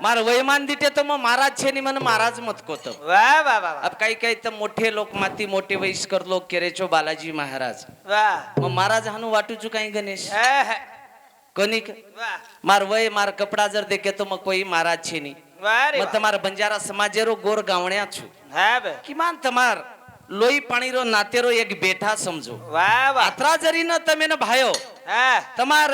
मार वयमान दिटे तो मग महाराज छे मन महाराज मत कोत वाह वाह वाह अब काही काही तर मोठे लोक माती मोठे वयस्कर लोक केरेचो बालाजी महाराज वाह मग महाराज हानू वाटूचू काही गणेश वाह कनिक वाह मार वय मार कपड़ा जर देखे तो मग कोई महाराज छे नहीं रे मग તમારા બંજારા સમાજેરો ગોર ગાવણ્યા છું હા બે કિમાન તમાર લોહી પાણીરો નાતેરો એક બેઠા સમજો વાહ વાહ આત્રા જરીને તમે ને ભાયો હા તમાર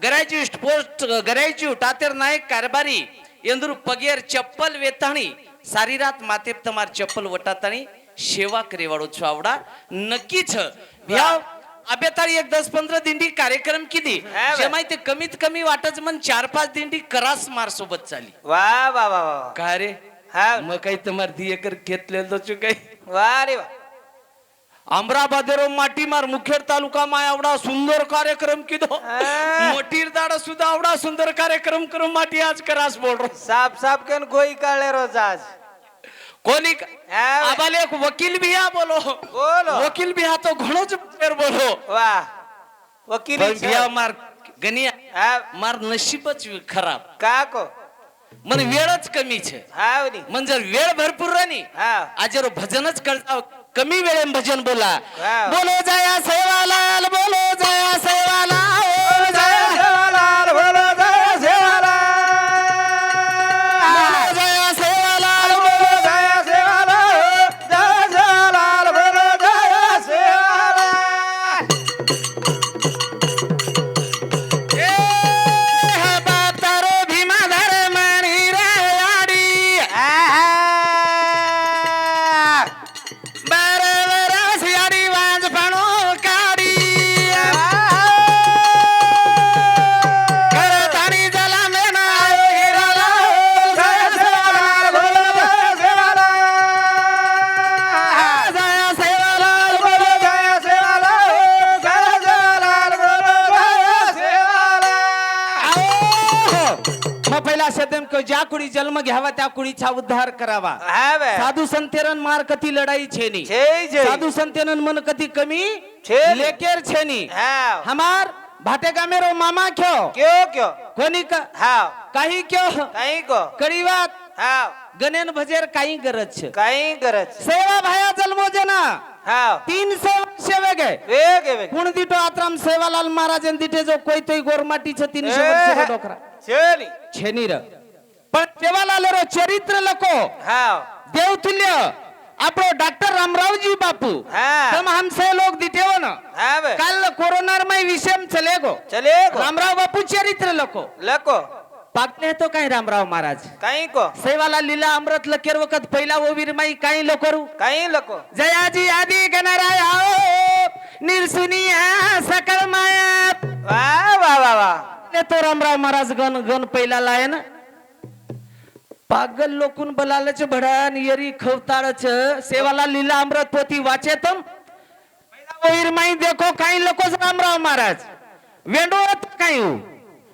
ગરાયજુ પોસ્ટ ગરાયજુ તાતેર નાયક કારબારી એંદુર પગેર ચપ્પલ વેતાણી સારી રાત માતે તમાર ચપ્પલ વટાતાણી સેવા કરેવાળો છો આવડા નક્કી છે ભ્યા आबेताळी एक 10-15 दिंडी कार्यक्रम किती जेमाय ते कमीत कमी वाटच मन 4-5 दिंडी करास मार सोबत चाली वाह वाह वाह वाह काय रे हा मग काही तुम्हार दी एकर घेतलेलो छु काही वाह रे वाह अमराबादेरो माटी मार मुखेड तालुका मा एवढा सुंदर कार्यक्रम किदो मोटीर दाड सुद्धा एवढा सुंदर कार्यक्रम करून माटी आज करास बोल रो साफ साफ कन कोई काळे रोज आज कोणी आबाले एक वकील भी आ बोलो बोलो वकील भी आ तो घणो ज फेर बोलो वाह वकील बिया मार गनिया हा मार नशीबच खराब का को मन वेळच कमी छे हा वनी मन जर वेळ भरपूर रानी हा आजरो भजनच करता कमी वेळेम भजन बोला हा. बोलो जया सेवालाल बोलो जया सेवालाल बोलो जया सेवालाल बोलो जय सेवालाल बोलो जया सेवालाल बोलो जय सेवालाल बोलो जय सेवालाल ए हा बातारो भीमाधर मणी रे आडी बरवरस याडी वाज पाणो काडी करतानी जला मेना हिराला जय सेवालाल बोलो जय सेवालाल जया सेवालाल बोलो जय सेवालाल जय सेवालाल बोलो जय सेवालाल मग पहिला शब्द ज्या कुणी जन्म घ्यावा त्या कुणीचा उद्धार करावा हा बे साधू संतेरन मार कती लढाई छेनी जय जय साधू संतेरन मन कती कमी छेनी. लेकेर छेनी हा हमार भाटे गामेरो मामा क्यों क्यों क्यों कोणी का हा काही क्यों काही को कडी વાત हा गणेन भजेर काही गरज છે काही गरज सेवा भाया जन्मो जना हा 300 वर्ष वेगे वेग वेग कोण दिटो आत्राम सेवालाल महाराजन दिटे जो कोई तोय गोरमाटी छ 300 वर्ष डोकरा चली छेनी र पण सेवालाल रो चरित्र लको हा देवतुल्य आपलो डॉक्टर रामरावजी बापू हा तम हमसे लोग दिटेव न हा बे काल कोरोना में विषम चलेगो चले को रामराव बापू चरित्र लको लको पाकले तो काय रामराव महाराज काही को सेवाला लीला अमृत लकेर वखत पहिला ओवीर माई काही लोकरू काही लको जयाजी आदि गणराय आओ निर्सुनिया सकल माया वाह वाह वाह वाह ने तो रामराव महाराज गण गण पहिला लाय ना पागल लोकून बलालच भडान यरी खवताळच सेवाला लीला अमृत पोती वाचेतम पहिला ओवीर माई देखो काही लोकोच रामराव महाराज वेंडोत काही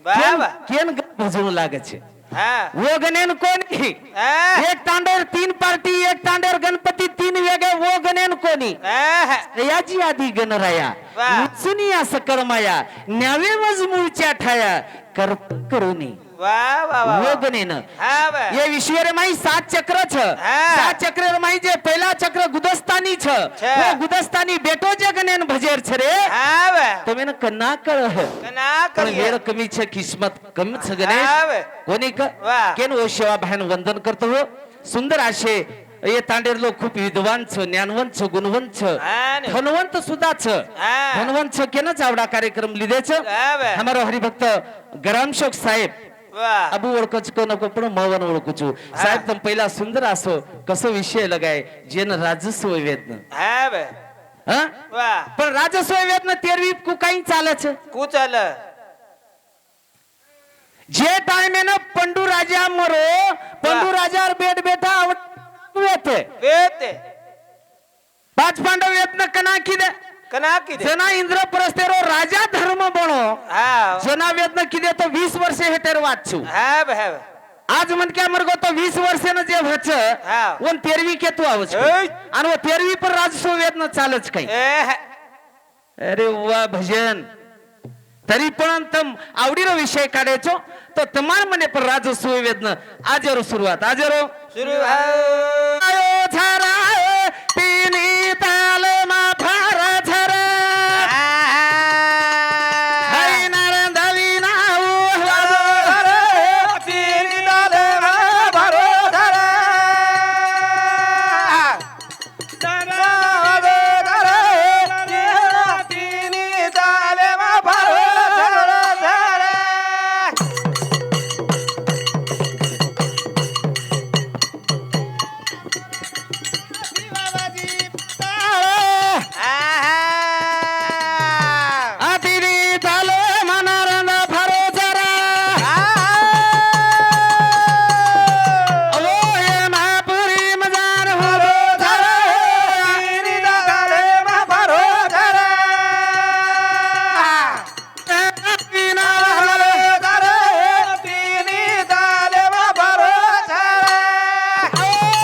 वाह वाह केन भजवू लागे છે हा वो गणेन कोणी हा एक तांडेर 3 पार्टी एक तांडेर गणपती 3 वेगे वो गणेन कोणी हा याची आधी गणराया वाह. मुचुनिया सकरमाया न्यावे मज मूळच्या ठाया कर करूनी वाह वाह वाह वो गणेन हा बे ये विश्वरे माई 7 चक्र छ હા. 7 चक्र माई जे पहिला चक्र गुदस्तानी छ છે. वो गुदस्तानी बेटो जे गणेन भजेर छ रे हा बे તમે ન કના કળ कना पण करिए वेळ कमी छ किस्मत कमी छ गणेश हा बे कोणी वाह. केन ओ सेवा बहन वंदन करतो हो सुंदर असे ये तांडेर लोक खूप विद्वान छ ज्ञानवंत छ गुणवंत छ हा ने धनवंत सुद्धा छ हा धनवंत छ केनच आवडा कार्यक्रम लिधे छ हा बे हमारो हरिभक्त ग्रामशोक साहेब वाह अबू ओळखच को नको पण मवन ओळखू छु साहेब तम पहिला सुंदर असो कसो विषय लगाय जेन राजस्व वेदन हा बे हा वाह पण राजस्व वेदन 13वी को काही चाले छ कुचल जे टाइम न पंडू राजा मरो पंडू राजा बेट बेटा आवडते वेते 5 पांडव यत्न कना किदे कना की दे जना इंद्रप्रस्थेरो राजा धर्म बनो हा जना वेदन किदे तो 20 वर्ष हेटर वाचू हा बे हा बे आज मन क्या मरगो तो 20 वर्ष न जे भच हा वन 13वी के तू आवच ओय. आणि वो 13वी पर राजस्व वेदन चालच काही ए अरे वा भजन तरी पण तम आवडीरो विषय काढायचो तो तमाम म्हणे पण राज सोय वेदन आजरो सुरुवात आजरो सुरू आहे. आयो झरा तिनी ताल मा फार झरा हरी नारायण दवी नाऊ तिनी ताले मा भरो धरा. धरा रे धरा, तिनी ताले मा भरो धरा धरा. तिनी ताल मनारंद फारो झरा अलो हे महापुरी मजार हो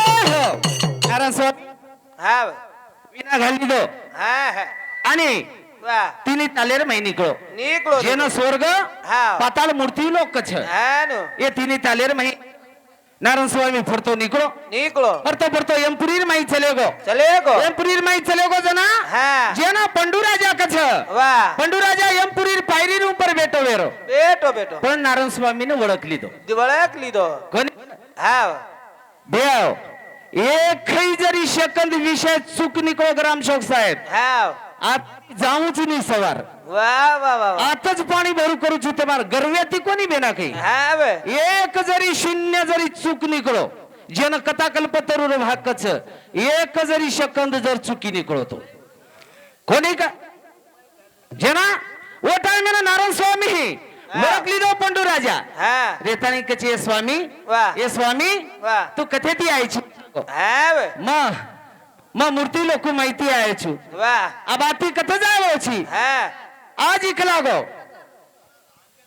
कारण स्वामी विना घालली दो आणि तिने तालेर मै निकळो जेनो स्वर्ग पाताळ मूर्ति लोक छ ये तिने तालेर मै नारायण स्वामी फरतो निकळो फरतो एमपुरीर मै चलेगो एमपुरीर मै चलेगो जना जेना पंडू राजा कछ पंडू राजा एमपुरीर पायरीर ऊपर बेटो वेरो बेटो पण नारायण स्वामी ने ओळखली दो दिवळक लिदो कोणी हाव देव एकही जरी सेकंद विषय चूक निकळो ग्रामसेवक साहेब हाव आत जाऊच नाही सवार वा वा वा आताच पाणी भरू करू छुते मार गर्व्याती कोणी बेना काही हाव एक जरी शून्य जरी चूक निकळो जन कथा कल्पतरुर भाकच एक जरी सेकंद जर चुकी निकळतो कोणी का जना वो टाइम में नारायण स्वामी ओळखली दो पंडू राजा हा रेतानी कचे स्वामी वाह. ये स्वामी वाह. तू कथे ती आयची हाव म मूर्ती लोक माहिती आयछु वा आबाती कथे जावची हा आज इखलागो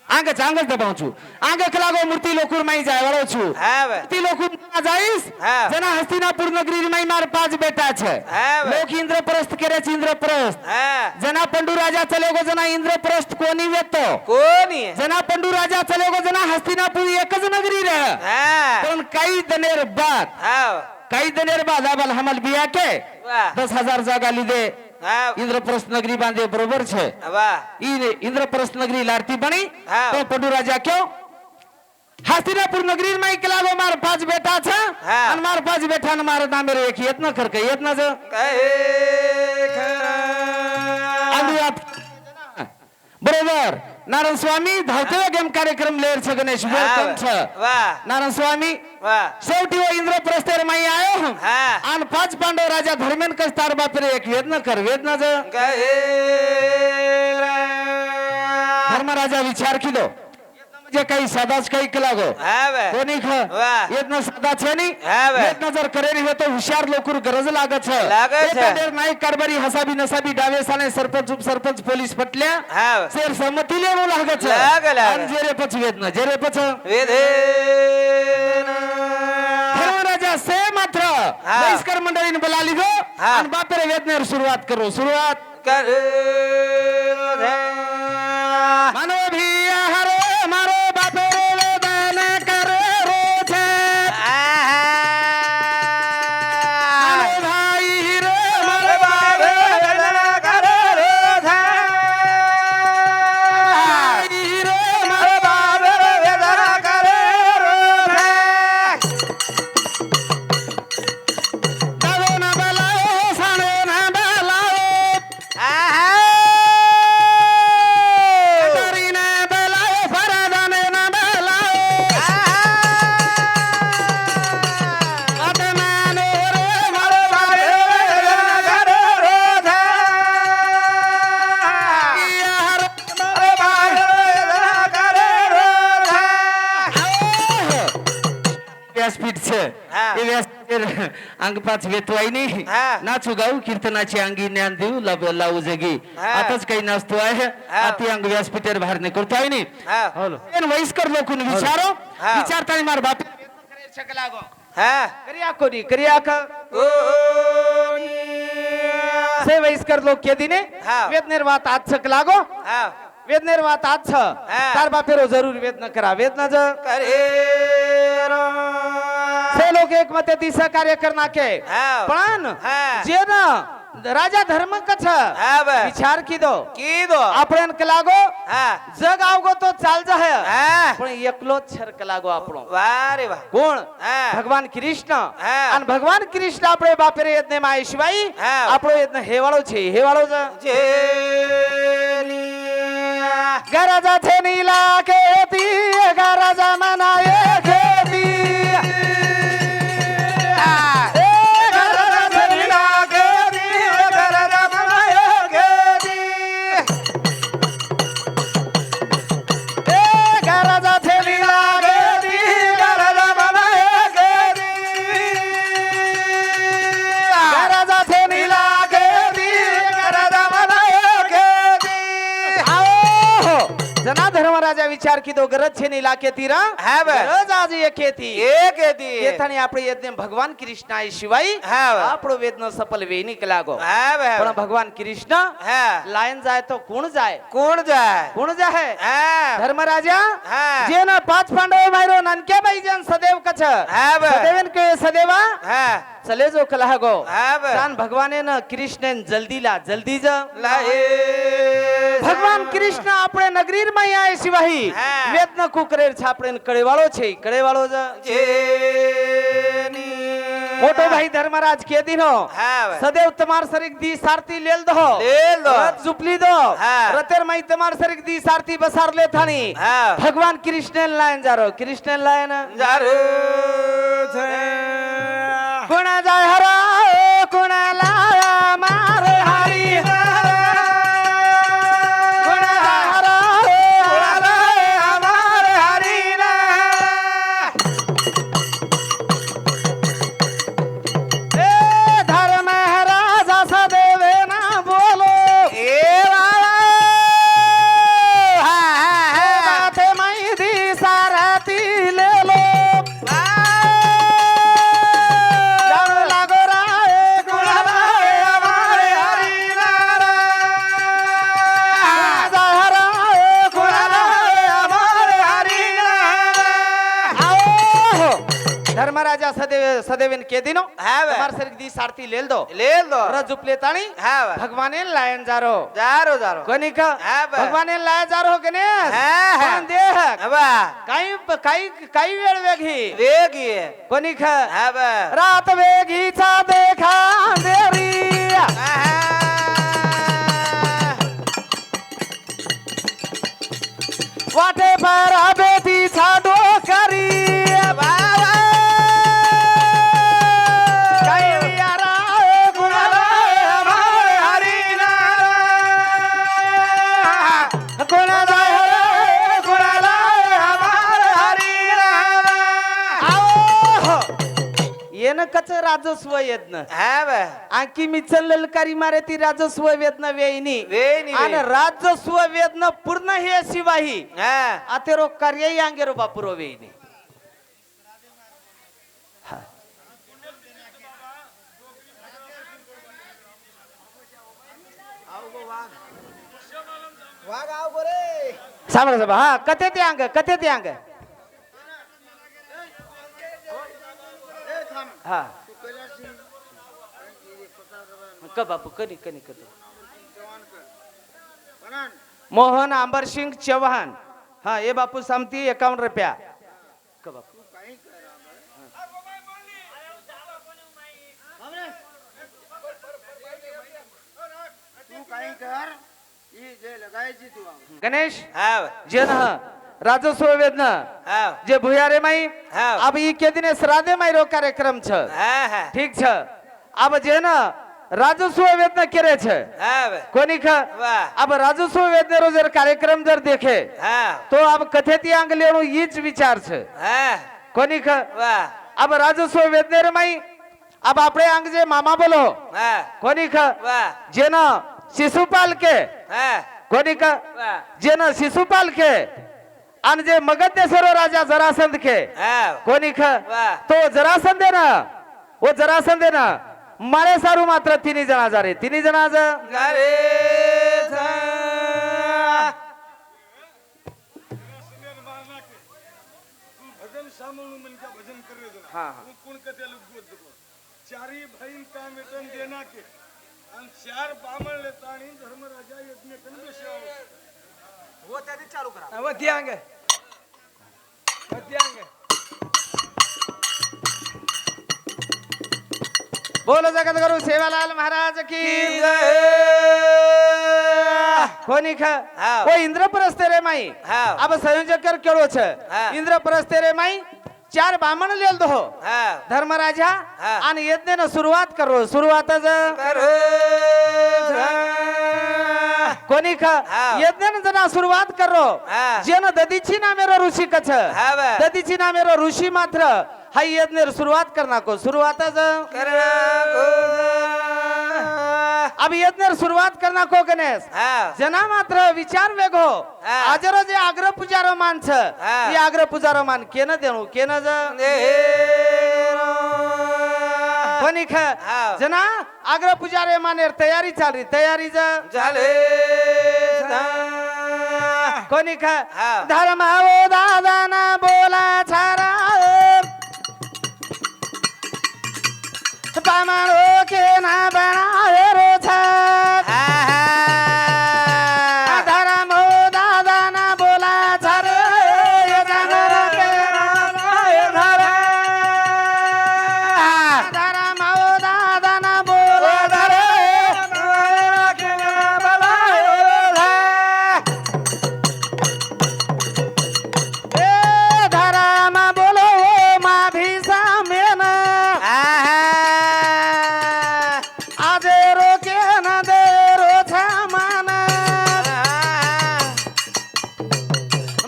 आंग दबावछु आंग खलागो मूर्ति लोकुर माई जायवाळो छु हाव मूर्ति लोकुर जाईस हाँ। जना हस्तिनापुर नगरी माई मार 5 बेटा छे हाँ। लोक इंद्रप्रस्थ केरे छ इंद्रप्रस्थ हा जना पंडू राजा चलेगो जना इंद्रप्रस्थ कोणी वेतो कोणी जना पंडू राजा चलेगो जना हस्तिनापुर एकच नगरी रे हा पण काही दनेर बाद हाव काही दनेर बाद आबल हमल बिया के वाह 10,000 जागा लीधे हाव इंद्रप्रस्थ नगरी बांधे बरोबर छे वाह इंद्रप्रस्थ नगरी लारती बनी हाँ। तो पंडू राजा क्यों हस्तिनापुर नगरी में इकलागो मार 5 बेटा छे हाँ। अन मार 5 बेटा न मार नामे रे एक यत्न करके यत्न ज कहे खरा अनुयात बरोबर नारायण स्वामी धावते गेम कार्यक्रम लेर छ गणेश वेलकम छ वाह नारायण स्वामी वाह शेवटी वो इंद्रप्रस्थेर माई आयो हाँ। अन 5 पांडव राजा धर्मेन कस्तार बापरे एक वेदना कर वेदना ज कहे धर्मराजा विचार किलो जे काही सादाच काही कलागो हाव कोणी ख वाह. येतना सादा छे नी हाव. येतना जर करेरी हो तो होशियार लोकुर गरज लागत छ लागत छ. एकादेर नाईक कारभारी हसाबी नसाबी डावे साने सरपंच उपसरपंच पोलीस पटल्या हाव शेर संमती लेवो लागत छ लाग. अन जेरे पछ वेदना जेरे पछ वेधे धर्मराजा से मात्र हाँ. बहिष्कार मंडळीने बोला लिधो हाँ. आणि बापेरे वेदनेर सुरुवात करो सुरुवात करे मानो भी हरो मारो बापेरे वेदन करे रोजे मानो भाई रे मारो बाबे वेदना करे रोधा भाई रे मारो बाबे वेदना करे रोधा दादो ना बलाओ सानो ना बलाओ करी ना बलाओ फरादाने ना बलाओ आत्मानो रे मारो बाबे वेदना करे रोधा यार बाबे वेदना करे रोधा व्यासपीठ छे हाँ. એ વ્યાસપીઠ અંગ પાછ વેતવાય નહીં हाँ. નાચું ગાવું કીર્तनाची अंगी ज्ञान देऊ लावू जगी हाँ. आताच काही नाचतो आहे हाँ. आती अंग व्यासपीठेर बाहेर निकळतो आहे नी हाँ. हॅलो एन वयस्कर लोकून विचारो हाँ. विचारतानी मार बाप हा करिया कोणी करिया का से वयस्कर लोक केदीने हा. वेद निर्वात आज लागो हा वेदनेर वात आज छ तार बापेरो जरूर वेदना करा वेदना ज करे से लोग एक मते ती सहकार्य करना के हाँ। पण हाँ। जे ना राजा धर्म कछ हाँ बे। विचार की दो कीदो आपण कलागो हाँ जग आवगो तो चाल जा है हाँ पण एकलो छर कलागो આપણો वाह रे वाह कोण हाँ। भगवान कृष्ण हाँ। आणि भगवान कृष्ण આપણે બાપરે યજ્ઞ માં આવી शिवाय हाँ। આપણો યજ્ઞ हेवाळो છે हेवाळो જ जेनिया गरजा છે નીલા ખેતી गरजा મનાય ખેતી जना धर्मराजा विचार कीधो गरज છે ને ઇલાકે તીરા હા બે. ગરજ આજે એ ખેતી एक दी કેથાણી આપણે યજ્ઞ ભગવાન કૃષ્ણ આય शिवाय હા બે. આપણો વેદનો સફલ વે નીકળાગો हाँ बे પણ ભગવાન કૃષ્ણ हाँ લાયન જાય તો કોણ જાય कौन जाए કોણ જાય हाँ ધર્મરાજા हाँ જેના પાંચ પાંડવો માર્યો નાનકે ભાઈ જન સદેવ કછ हाँ बे સદેવન કે સદેવા हाँ ચલે જો કલાગો हाँ बे તાન ભગવાને ન કૃષ્ણન જલ્દી લા જલ્દી જ लाए ભગવાન કૃષ્ણ આપણે નગરીર માં આય સિવાય હા. વેદન કુકરેર છાપડે કળેવાળો છે કળેવાળો જ जेनी મોટો ભાઈ ધર્મરાજ કે દીનો हाँ बे સદેવ તમાર સરીક દી સારતી લેલ દો लेल दो। રથ ઝુપલી દો હા. રતેર માઈ તમાર સરીક દી સારતી બસાર લે થાણી हाँ ભગવાન કૃષ્ણ લાયન જારો કૃષ્ણ લાયન जारू थे કોણા જાય હરા કોણા લાયા મારે હારી કોણા જાય હરા हमारे हरीना એ ધર્મ રાજા સદેવે ના બોલો ए वाला हाँ हाँ हाँ માથે માઈ દી સારતી લે લો જાણો લાગો રાય કોણા हमारे हरीना જાય હરા કોણા हमारे हरीना आओ धर्मराजा सदेव सदेवन के दिनो हाँ बे। તમાર સરીક દી સારતી લેલ દો ले दो રજ ઉપલે તાણી हाँ बे ભગવાને લાયન જારો जारो जारो કોનિક હા બે. ભગવાને લાય જારો ગણેશ हाँ हाँ પણ દેહ हवा કાઈ કાઈ કાઈ વેળ વેગી वेगी કોનિક हाँ बे રાત વેગી છા દેખા દેરી વાટે પર આબેતી છાડો કરી કાઈ યારા ગુણાલા हमारे हरीना કોણા જાય હરે गुणाला हमारे हरीना आओ येन कच राजस्व यज्ञ हाँ बे आंकी मिचल ललकारी मारे ती राजस्व वेदना वेईनी वेनी आणि राजस्व वेदना पूर्ण हे शिवाही हाँ आतेरो कार्य अंगेरो बापुरो वेईनी वाग आओ गोरे सांभाळ साहेब हा कथे ते अंग हा क बापू कनी कनी कतो मोहन आंबरसिंग चव्हाण हा ये बापू समती 51 रुपया क बापू तू काही कर ही जे लगायची तू गणेश हाँ जन राजस्व वेदना हाँ जे भुयारे माई हाँ। अब ई के दिने श्राद्धे माई रो कार्यक्रम छ हाँ हाँ ठीक छ अब जे न राजस्व वेदना करे छ हाँ कोणी ख वाह अब राजस्व वेदने रो जर कार्यक्रम जर देखे हाँ तो अब कथेती अंग लेणो हीच विचार छ हाँ कोणी ख वाह अब राजस्व वेदने रे माई अब आपणे अंग जे मामा बोलो हाँ कोणी ख वाह जेन शिशुपाल के हाँ कोणी ख वाह जेन शिशुपाल के आणि जे मगधेश्वर राजा जरासंध के हाँ कोणी ख वाह तो जरासंधे ना वो जरासंधे ना मारे सारू मात्र तिन्ही जण जा रे तिन्ही जण गरे था सामणू मन का भजन कर रहे थे हाँ, हाँ। वो कौन कहते लोग गोद दो चारी भाई का वेतन देना के आणि चार बामण लेता आणि धर्मराजा यज्ञ कंद सेवा हो त्याने चालू करा वद्यांग वद्यांग बोलो जगद्गुरु सेवालाल महाराज की कोणी खा हाँ। ओ इंद्रप्रस्थे रे माई हाँ। अब संयोजक कर केळो छ हाँ। इंद्रप्रस्थे रे माई चार बामण लेल दो हा धर्मराजा हाँ। आणि यज्ञेनं सुरुवात करो सुरुवातच कोणी खा हाँ। यज्ञेनं जना सुरुवात करो हाँ। जेन ददीची नामेरो ऋषी कछ हाँ बा। ददीची नामेरो ऋषी मात्र हाय यज्ञेर सुरुवात करना को सुरुवातच अब यज्ञेर सुरुवात करना को गणेश हा जना मात्र विचार वेग हो हा। आजरो जे आग्र पुजारो मान छ हा। ये आग्र पुजारो मान केन देणू केन ज कोणी ख हा। जना आग्र पुजारे मानेर तयारी चालरी तयारी ज झाले कोणी ख हा। धर्म हो दादा ना बोला छारा पामारो के ना बनाए रो छत धर्म हो दादा ना बोला छारे ये जमाना के धर्म हो दादा ना बोला छारे ए धर्म बोलो मा भी सामेन आज रोके न दे रो छमान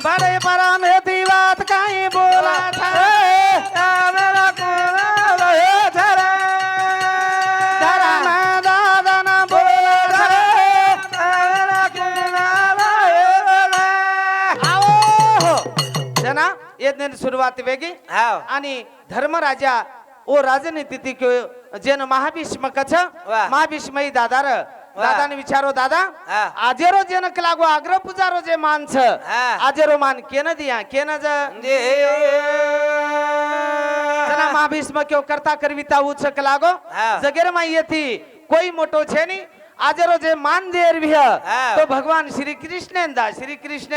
बड़े परम हेती बात काई बोला था धर्म दादा न बोला आओ जना यज्ञ सुरुवात वेगी हा आणि धर्मराजा ओ राजनीती जेन महाभीष्म कछ वाह। महाभीष्मई दादार दादाने विचारो दादा हा। आजेरो जेन लागो आग्र पुजारो जे मान छ हा। आजेरो मान केन दिया केन ज जना महाभीष्म क्यों करता करविता उच लागो हा। जगेर माई येथी कोई मोटो छे नी आजेरो जे मान देर भी हा। तो भगवान श्री कृष्ण दा श्री कृष्ण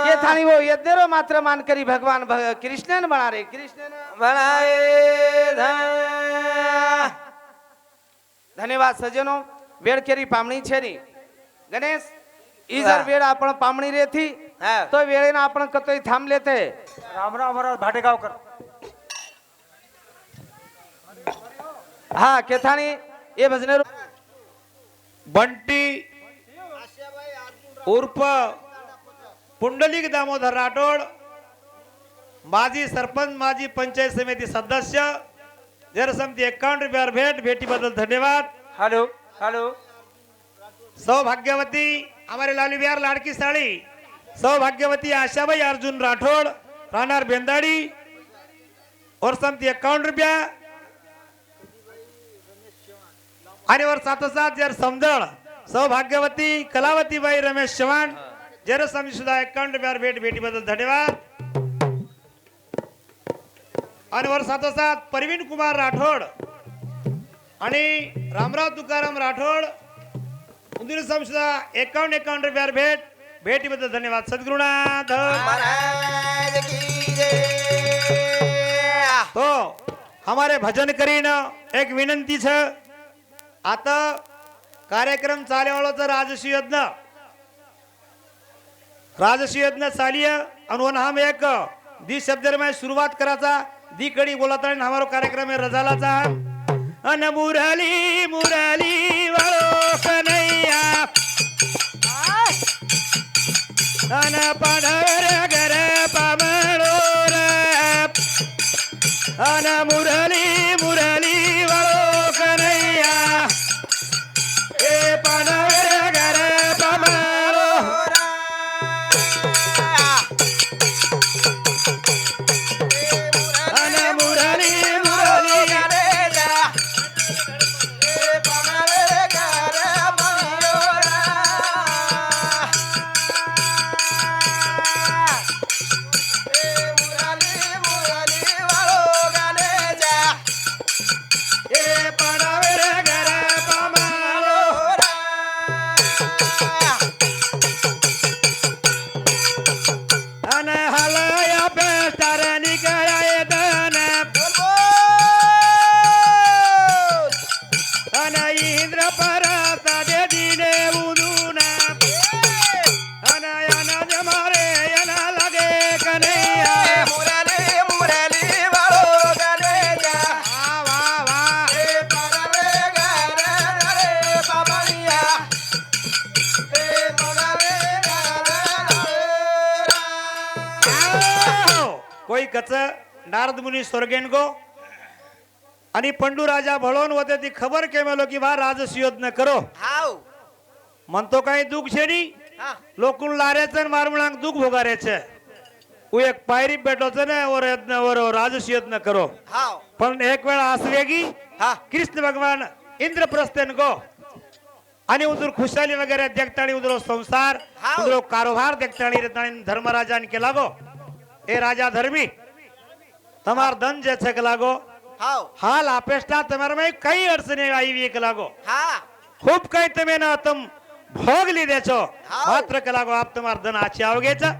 ये थानी वो यज्ञरो मात्र मान करी भगवान कृष्णन बना रे कृष्णन धन्यवाद सजनो वेळ केरी पामणी छे नी गणेश इजर वेळ आपण पामणी रे थी हा तो वेळेना आपण कतोय थांब लेते राम राम महाराज भाटेगावकर हा केथाणी ये भजनेरो बंटी उर्फ पुंडलिक दामोदर राठोड माजी सरपंच माजी पंचायत समिती सदस्य जनसमिती 51 रुपयावर भेटीबद्दल धन्यवाद हॅलो हॅलो सौभाग्यवती हमारे लालू बिहार लाडकी साड़ी सौभाग्यवती आशाबाई अर्जुन राठौड़ राहणार बेंदाड़ी और समती 51 रुपया आणि वर साथोसाथ जर समजळ सौभाग्यवती कलावती बाई रमेश चव्हाण जर समजी सुद्धा 51 रुपयावर भेटीबद्दल धन्यवाद आणि वर साथोसाथ परवीन कुमार राठोड आणि रामराव तुकाराम राठोड उंदीर समजा 51 रुपयावर भेटीबद्दल धन्यवाद सद्गुरुनाथ महाराज की जय तो हमारे भजन करीन एक विनंती छ आता कार्यक्रम चालेवाळो तर राजसी यज्ञ चालिय आणि हम एक दी शब्द में शुरुआत कराचा दी कडी बोलता हमारो कार्यक्रम में रजालाचा अन मुरली मुरली वाळो कन्हैया अन पाडर घर पामळो अन मुरली मुरली वाळो कन्हैया ए पाडर घर पामळो अन मुरली मुरली तारणी कराय दान अन इंद्र पराता दे दिने उदून अन मारे याना लागे कन्हैया मुरली मुरली वाळो गणेशा वा वा हे पगवे गण रे बाबानिया हे पगवे आओ! कोई कच नारद मुनी स्वर्गेन गो आणि पंडू राजा भळोन होते ती खबर केमेलो की बा राजसियोध न करो हाव म्हणतो काही दुःख छेनी हा लोकून लाऱ्याचं मारमुळांक दुःख भोगाऱ्याचं उ एक पायरी भेटोचं ना और यत्न और राजसियोध न करो हाव पण एक वेळा असवेगी हा कृष्ण भगवान इंद्रप्रस्थेन गो आणि उदर खुशाली वगैरे देखताणी उदरो संसार हाव. उदरो कारोबार देखताणी रताणी धर्मराजान केला गो ए राजा धर्मी તમાર ધન જે છે કે લાગો हाव હાલ આપેષ્ટા તમારા માં કઈ અડચણે આવી કે લાગો हा खूप काही તમે ના તમ ભોગ લીધે છો હાવ. માત્ર કે લાગો આપ તમાર ધન આછી આવગે છે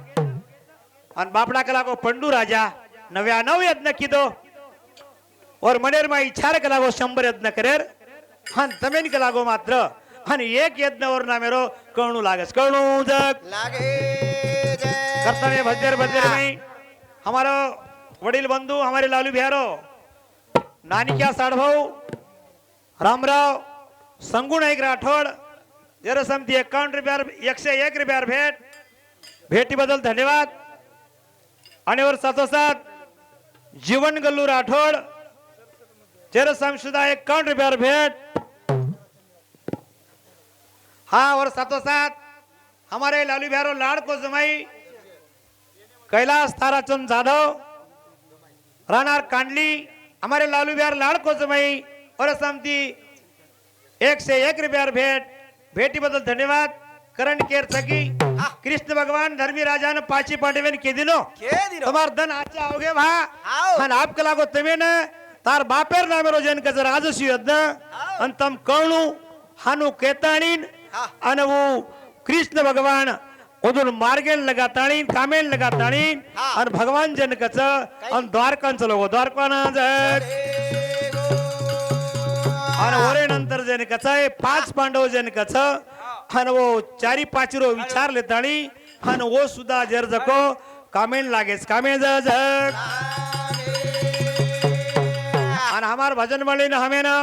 અને બાપડા કે લાગો પંડુ રાજા નવ્યા નવ યજ્ઞ કીધો और मनेर માં ઈચ્છા કે લાગો 100 યજ્ઞ કરેર અને તમે કે લાગો માત્ર અને એક યજ્ઞ और નામેરો કણું લાગે છે કણું જગ लागे जय कर्तव्य भद्र भद्र में हमारो वडील बंधू हमारे लालू बिहारो नानिक्या साडभाऊ रामराव संगुण एक राठोड जरा समती 51 रुपया भेट भेटी बदल धन्यवाद आणि वर साथोसाथ जीवन गल्लू राठोड जरा सम सुद्धा 51 रुपया भेट हाँ और साथोसाथ हमारे लालू बिहारो लाड़ को जमाई कैलाश ताराचंद जाधव रानार कांडली हमारे लालू बिहार लाड़ को जमाई और समती 101 रुपया भेट भेटी बदल धन्यवाद करण केर सकी कृष्ण भगवान धर्मी राजा ने पाची पांडवेन के दिनो के दिनो तुम्हार धन आचे आओगे भा हाव. अन आप लागो तमे ने तार बापेर नामे रोजन के राजसी यज्ञ अन तम कणु हानु केताणीन हा. अन वो कृष्ण भगवान उधर मार्गेन लगाताणीन कामेन लगाताणीन हा. अन भगवान जन कच अन द्वारकांच लोगो द्वारकाना जग आणि ओरे नंतर जन कच आहे 5 पांडव जन कच आणि वो 4-5 रो विचार लेताणी आणि वो सुद्धा जर जको कामेन लागेस कामे जग आणि हमार भजन मंडली ने हमें ना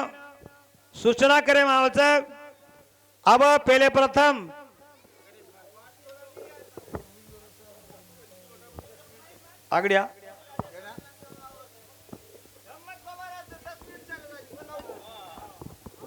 सूचना करे मावच अब पहले प्रथम आगड्या